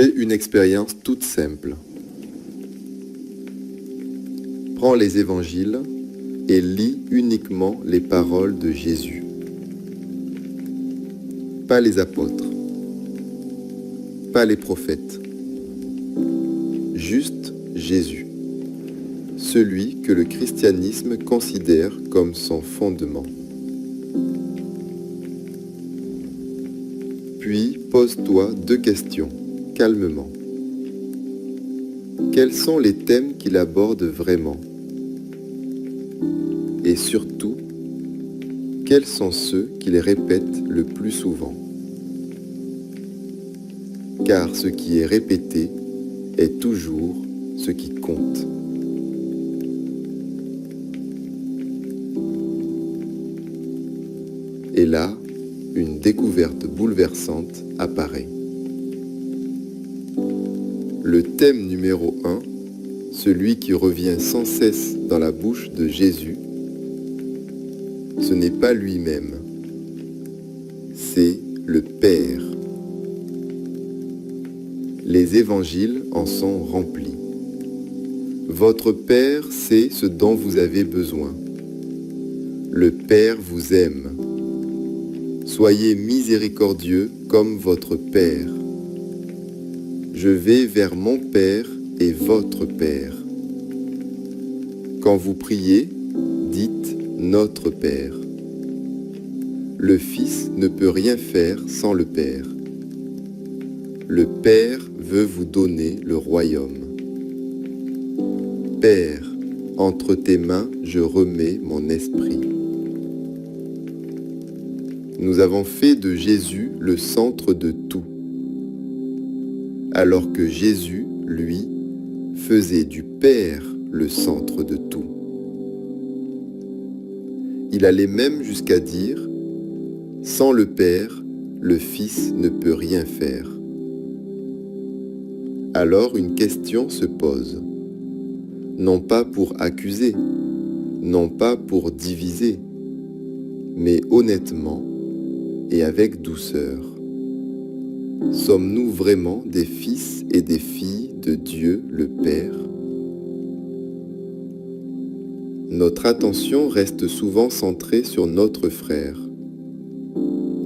Fais une expérience toute simple. Prends les évangiles et lis uniquement les paroles de Jésus. Pas les apôtres, pas les prophètes. Juste Jésus, celui que le christianisme considère comme son fondement. Puis pose-toi 2 questions, calmement. Quels sont les thèmes qu'il aborde vraiment? Et surtout, quels sont ceux qu'il répète le plus souvent? Car ce qui est répété est toujours ce qui compte. Et là, une découverte bouleversante apparaît. Le thème numéro 1, celui qui revient sans cesse dans la bouche de Jésus, ce n'est pas lui-même, c'est le Père. Les évangiles en sont remplis. Votre Père sait ce dont vous avez besoin. Le Père vous aime. Soyez miséricordieux comme votre Père. Je vais vers mon Père et votre Père. Quand vous priez, dites notre Père. Le Fils ne peut rien faire sans le Père. Le Père veut vous donner le royaume. Père, entre tes mains, je remets mon esprit. Nous avons fait de Jésus le centre de tout, alors que Jésus, lui, faisait du Père le centre de tout. Il allait même jusqu'à dire « Sans le Père, le Fils ne peut rien faire ». Alors une question se pose, non pas pour accuser, non pas pour diviser, mais honnêtement et avec douceur. Sommes-nous vraiment des fils et des filles de Dieu le Père? Notre attention reste souvent centrée sur notre frère.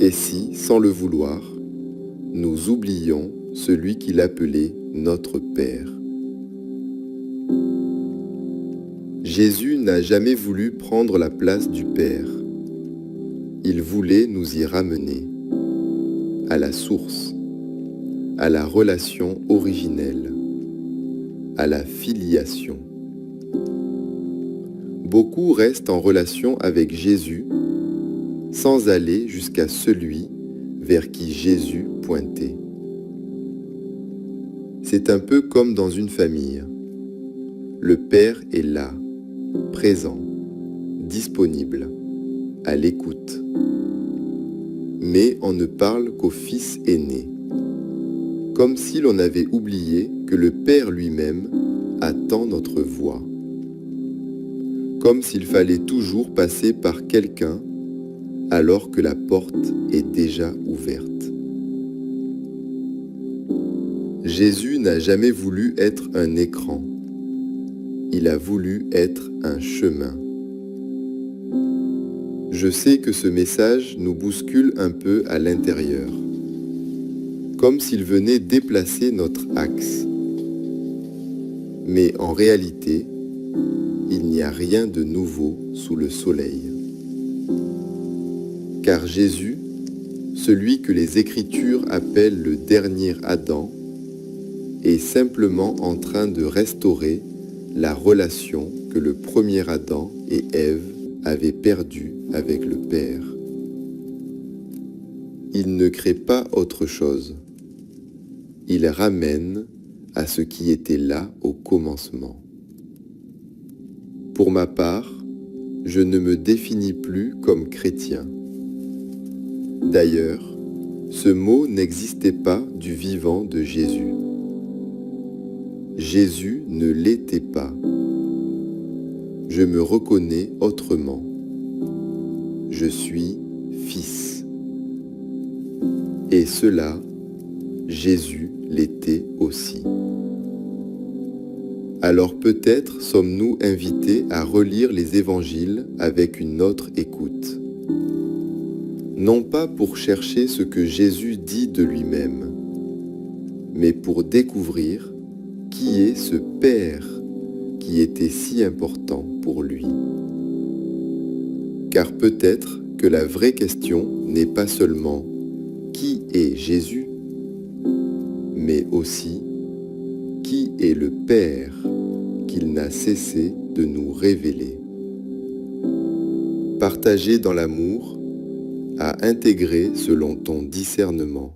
Et si, sans le vouloir, nous oublions celui qu'il appelait notre Père? Jésus n'a jamais voulu prendre la place du Père. Il voulait nous y ramener, à la source, à la relation originelle, à la filiation. Beaucoup restent en relation avec Jésus sans aller jusqu'à celui vers qui Jésus pointait. C'est un peu comme dans une famille. Le Père est là, présent, disponible, à l'écoute. Mais on ne parle qu'au Fils aîné, comme si l'on avait oublié que le Père lui-même attend notre voix. Comme s'il fallait toujours passer par quelqu'un alors que la porte est déjà ouverte. Jésus n'a jamais voulu être un écran. Il a voulu être un chemin. Je sais que ce message nous bouscule un peu à l'intérieur, comme s'il venait déplacer notre axe. Mais en réalité, il n'y a rien de nouveau sous le soleil. Car Jésus, celui que les Écritures appellent le dernier Adam, est simplement en train de restaurer la relation que le premier Adam et Ève avaient perdue avec le Père. Il ne crée pas autre chose. Il ramène à ce qui était là au commencement. Pour ma part, je ne me définis plus comme chrétien. D'ailleurs, ce mot n'existait pas du vivant de Jésus. Jésus ne l'était pas. Je me reconnais autrement. Je suis fils. Et cela, Jésus l'était aussi. Alors peut-être sommes-nous invités à relire les évangiles avec une autre écoute. Non pas pour chercher ce que Jésus dit de lui-même, mais pour découvrir qui est ce Père qui était si important pour lui. Car peut-être que la vraie question n'est pas seulement qui est Jésus, mais aussi qui est le Père qu'il n'a cessé de nous révéler. Partager dans l'amour, à intégrer selon ton discernement.